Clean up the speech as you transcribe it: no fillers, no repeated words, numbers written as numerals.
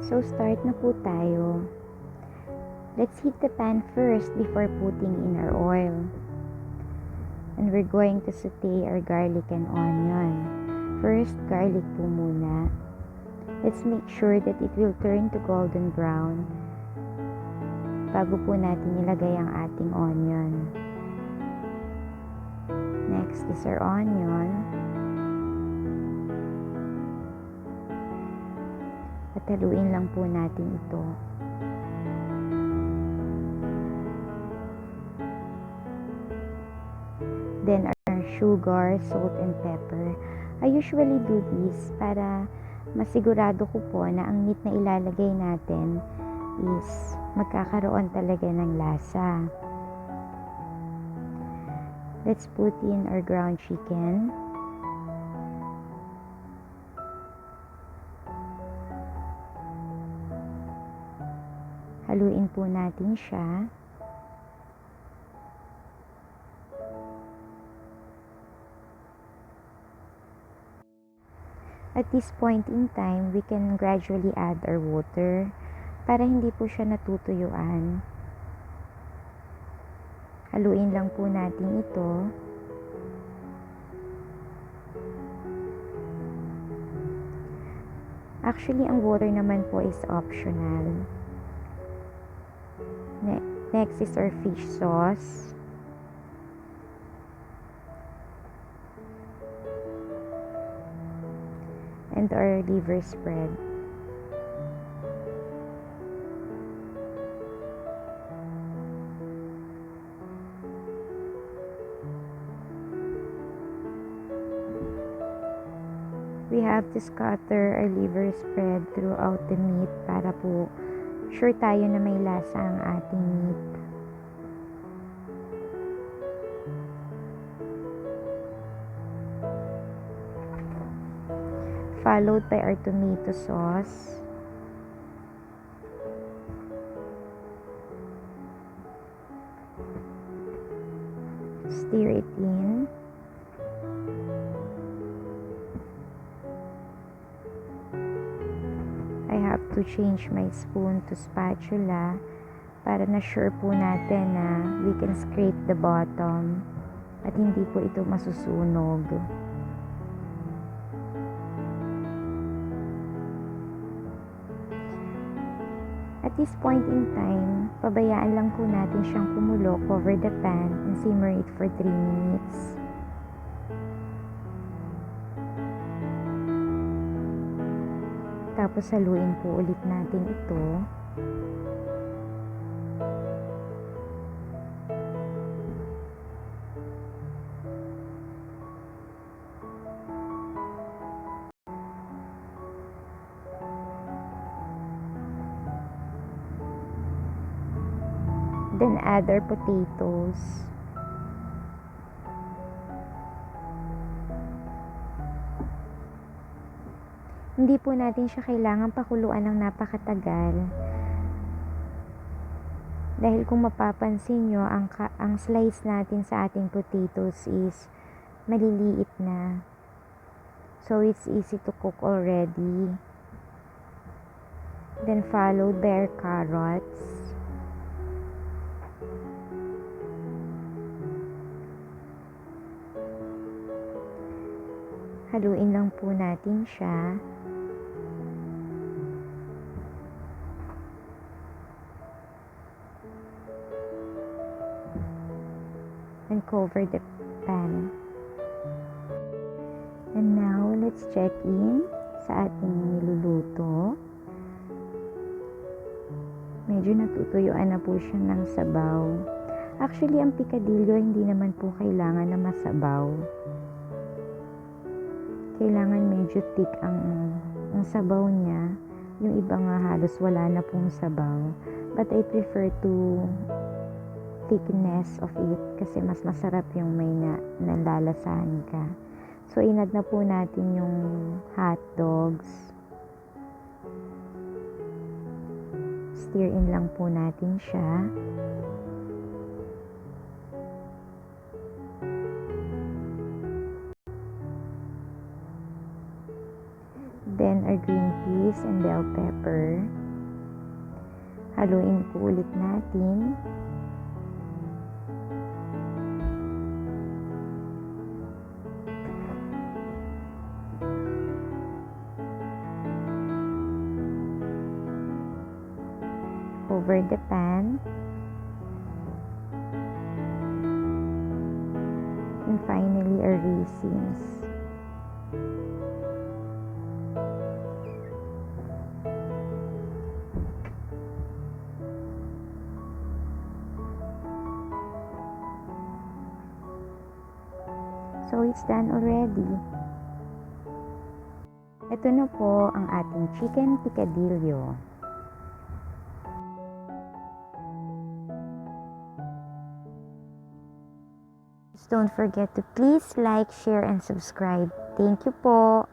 So start na po tayo. Let's heat the pan first before putting in our oil. And we're going to saute our garlic and onion. First, garlic po muna. Let's make sure that it will turn to golden brown bago po natin ilagay ang ating onion. Next is our onion. Pataluin lang po natin ito. Then our sugar, salt, and pepper. I usually do this para masigurado ko po na ang meat na ilalagay natin is magkakaroon talaga ng lasa. Let's put in our ground chicken. Haluin po natin siya. At this point in time, we can gradually add our water para hindi po siya natutuyuan. Haluin lang po natin ito. Actually, ang water naman po is optional. Next is our fish sauce. And our liver spread. We have to scatter our liver spread throughout the meat para po sure tayo na may lasa ang ating meat. Followed by our tomato sauce. Stir it in. I have to change my spoon to spatula para na sure po natin na we can scrape the bottom at hindi po ito masusunog. At this point in time, pabayaan lang po natin siyang kumulo, cover the pan, and simmer it for 3 minutes. Tapos haluin po ulit natin ito. Then add our potatoes. Hindi po natin siya kailangang pakuluan ng napakatagal. Dahil kung mapapansin nyo, ang slice natin sa ating potatoes is maliliit na. So it's easy to cook already. Then followed by our carrots. Haluin lang po natin siya. And cover the pan. And now, let's check in sa ating niluluto. Medyo natutuyuan na po siya ng sabaw. Actually, ang picadillo hindi naman po kailangan na masabaw. Kailangan medyo thick ang sabaw niya. Yung iba nga halos wala na pong sabaw. But I prefer to thickness of it kasi mas masarap yung may nalalasahan ka. So, inad na po natin yung hotdogs. Stir in lang po natin siya. Then our green peas and bell pepper. Haluin po ulit natin. Over the pan. And finally, our raisins. So, it's done already. Ito na po ang ating chicken picadillo. Don't forget to please like, share, and subscribe. Thank you po.